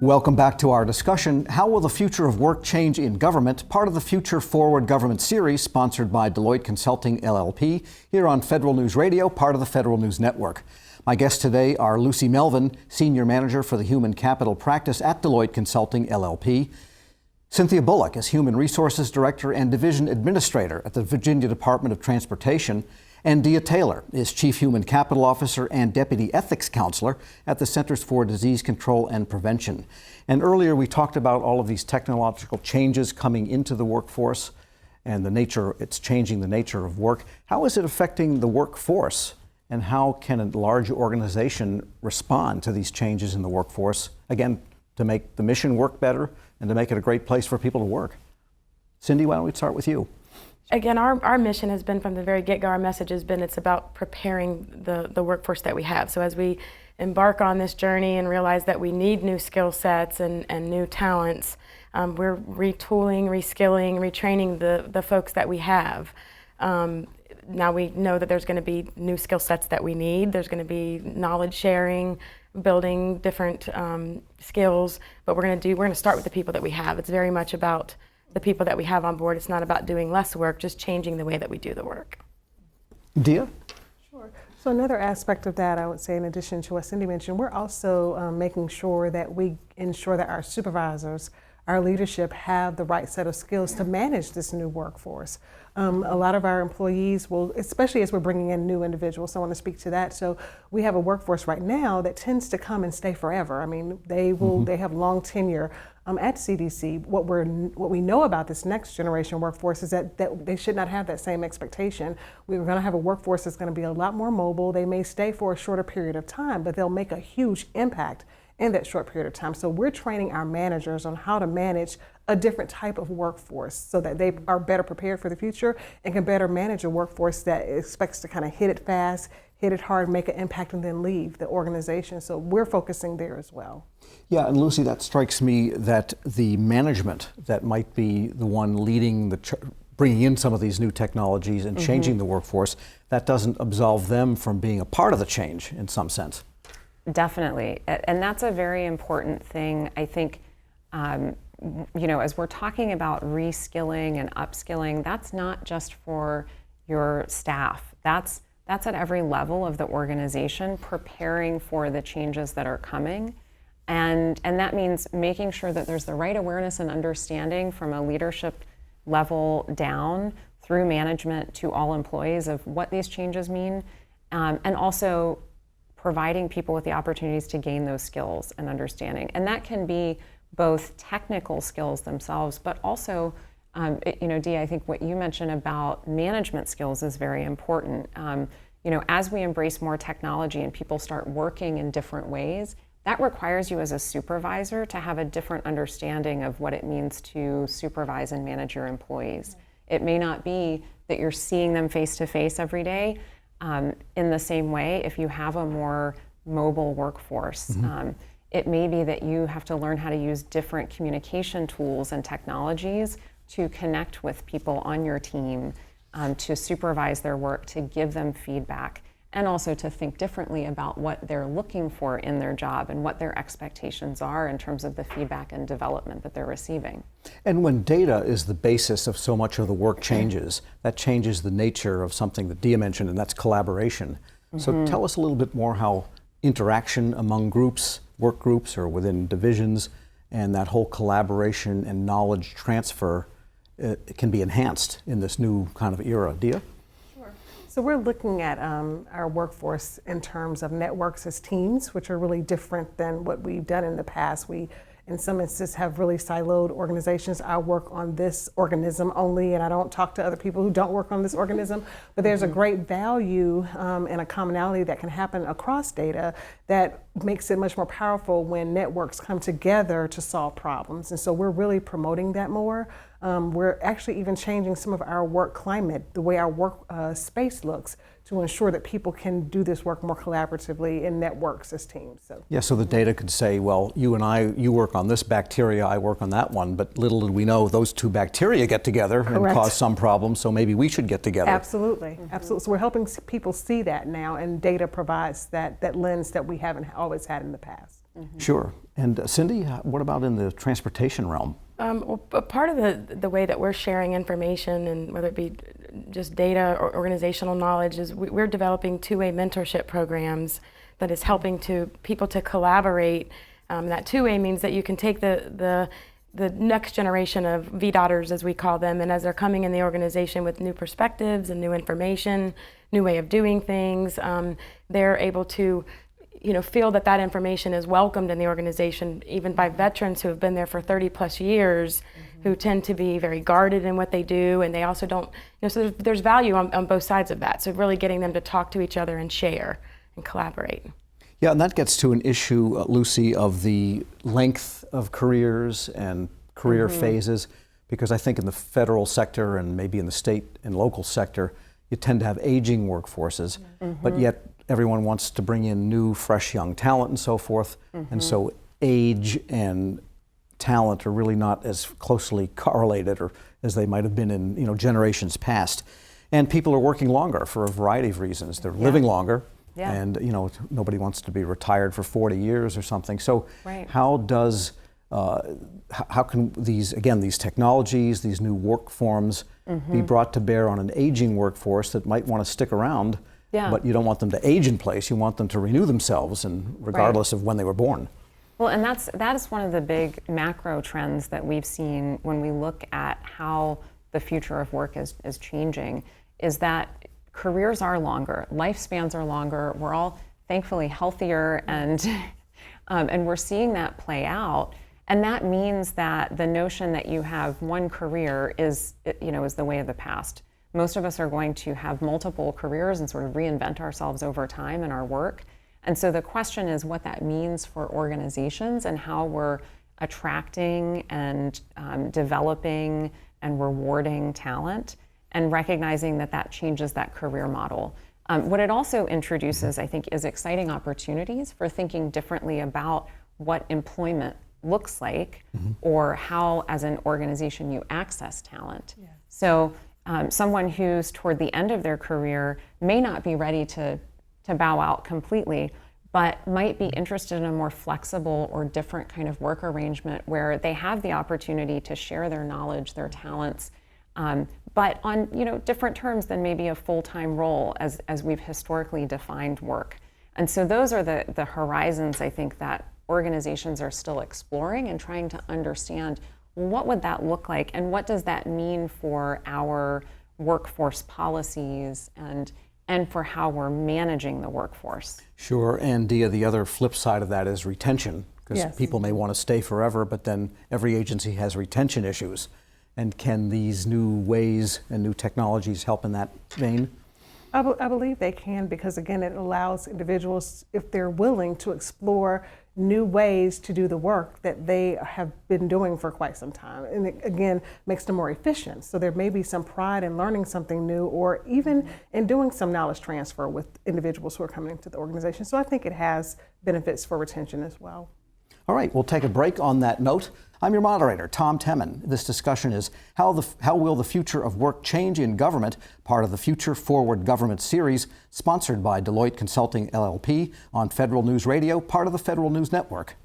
Welcome back to our discussion, How Will the Future of Work Change in Government? Part of the Future Forward Government series sponsored by Deloitte Consulting LLP here on Federal News Radio, part of the Federal News Network. My guests today are Lucy Melvin, Senior Manager for the Human Capital Practice at Deloitte Consulting LLP, Cynthia Bullock is Human Resources Director and Division Administrator at the Virginia Department of Transportation, and Dia Taylor is Chief Human Capital Officer and Deputy Ethics Counselor at the Centers for Disease Control and Prevention. And earlier we talked about all of these technological changes coming into the workforce and it's changing the nature of work. How is it affecting the workforce? And how can a large organization respond to these changes in the workforce, again, to make the mission work better and to make it a great place for people to work? Cindy, why don't we start with you? Again, our mission has been from the very get-go, our message has been it's about preparing the workforce that we have. So as we embark on this journey and realize that we need new skill sets and new talents, we're retooling, reskilling, retraining the folks that we have. Now we know that there's going to be new skill sets that we need. There's going to be knowledge sharing, building different skills, but we're going to start with the people that we have. It's very much about the people that we have on board. It's not about doing less work, just changing the way that we do the work. Dia? Sure. So another aspect of that, I would say, in addition to what Cindy mentioned, we're also making sure that we ensure that our supervisors, our leadership have the right set of skills to manage this new workforce. A lot of our employees will, especially as we're bringing in new individuals, so I want to speak to that. So we have a workforce right now that tends to come and stay forever. I mean, they have long tenure at CDC. What we know about this next generation workforce is that they should not have that same expectation. We're going to have a workforce that's going to be a lot more mobile. They may stay for a shorter period of time, but they'll make a huge impact in that short period of time. So we're training our managers on how to manage a different type of workforce so that they are better prepared for the future and can better manage a workforce that expects to kind of hit it fast, hit it hard, make an impact, and then leave the organization. So we're focusing there as well. Yeah, and Lucy, that strikes me that the management that might be the one leading bringing in some of these new technologies and changing the workforce, that doesn't absolve them from being a part of the change in some sense. Definitely, and that's a very important thing. I think, as we're talking about reskilling and upskilling, that's not just for your staff. That's at every level of the organization, preparing for the changes that are coming. And that means making sure that there's the right awareness and understanding from a leadership level down through management to all employees of what these changes mean, and also providing people with the opportunities to gain those skills and understanding. And that can be both technical skills themselves, but also, Dee, I think what you mentioned about management skills is very important. As we embrace more technology and people start working in different ways, that requires you as a supervisor to have a different understanding of what it means to supervise and manage your employees. It may not be that you're seeing them face to face every day. In the same way, if you have a more mobile workforce, it may be that you have to learn how to use different communication tools and technologies to connect with people on your team, to supervise their work, to give them feedback, and also to think differently about what they're looking for in their job and what their expectations are in terms of the feedback and development that they're receiving. And when data is the basis of so much of the work changes, that changes the nature of something that Dia mentioned, and that's collaboration. So tell us a little bit more how interaction among groups, work groups or within divisions, and that whole collaboration and knowledge transfer can be enhanced in this new kind of era. Dia? So we're looking at our workforce in terms of networks as teams, which are really different than what we've done in the past. We, in some instances, have really siloed organizations. I work on this organism only, and I don't talk to other people who don't work on this organism. But there's a great value and a commonality that can happen across data that makes it much more powerful when networks come together to solve problems. And so we're really promoting that more. We're actually even changing some of our work climate, the way our work space looks, to ensure that people can do this work more collaboratively in networks as teams. So the data could say, well, you work on this bacteria, I work on that one, but little did we know those two bacteria get together and cause some problems, so maybe we should get together. Absolutely, absolutely. So we're helping people see that now, and data provides that lens that we haven't always had in the past. Sure. And Cindy, what about in the transportation realm? Well, part of the way that we're sharing information, and whether it be just data or organizational knowledge, is we're developing two-way mentorship programs that is helping people to collaborate. That two-way means that you can take the next generation of VDOTers, as we call them, and as they're coming in the organization with new perspectives and new information, new way of doing things, they're able to feel that information is welcomed in the organization, even by veterans who have been there for 30 plus years, who tend to be very guarded in what they do, and they also don't, so there's value on both sides of that. So really getting them to talk to each other and share and collaborate. Yeah, and that gets to an issue, Lucy, of the length of careers and career phases, because I think in the federal sector and maybe in the state and local sector, you tend to have aging workforces, but yet everyone wants to bring in new, fresh, young talent and so forth. And so age and talent are really not as closely correlated or as they might have been in generations past. And people are working longer for a variety of reasons. They're living longer, and nobody wants to be retired for 40 years or something. So how can these technologies, these new work forms be brought to bear on an aging workforce that might want to stick around? But you don't want them to age in place. You want them to renew themselves, and regardless of when they were born. Well, and that is one of the big macro trends that we've seen when we look at how the future of work is changing, is that careers are longer, lifespans are longer. We're all thankfully healthier, and we're seeing that play out. And that means that the notion that you have one career is the way of the past. Most of us are going to have multiple careers and sort of reinvent ourselves over time in our work. And so the question is what that means for organizations and how we're attracting and developing and rewarding talent, and recognizing that changes that career model. What it also introduces, I think, is exciting opportunities for thinking differently about what employment looks like, or how, as an organization, you access talent. So someone who's toward the end of their career may not be ready to bow out completely, but might be interested in a more flexible or different kind of work arrangement where they have the opportunity to share their knowledge, their talents, but on different terms than maybe a full-time role as we've historically defined work. And so those are the horizons, I think, that organizations are still exploring and trying to understand what would that look like, and what does that mean for our workforce policies and for how we're managing the workforce. Sure, and Dia, the other flip side of that is retention, because people may want to stay forever, but then every agency has retention issues. And can these new ways and new technologies help in that vein? I believe they can, because again, it allows individuals, if they're willing, to explore new ways to do the work that they have been doing for quite some time. And it, again, makes them more efficient. So there may be some pride in learning something new, or even in doing some knowledge transfer with individuals who are coming into the organization. So I think it has benefits for retention as well. All right, we'll take a break on that note. I'm your moderator, Tom Temin. This discussion is how will the future of work change in government, part of the Future Forward Government series, sponsored by Deloitte Consulting LLP on Federal News Radio, part of the Federal News Network.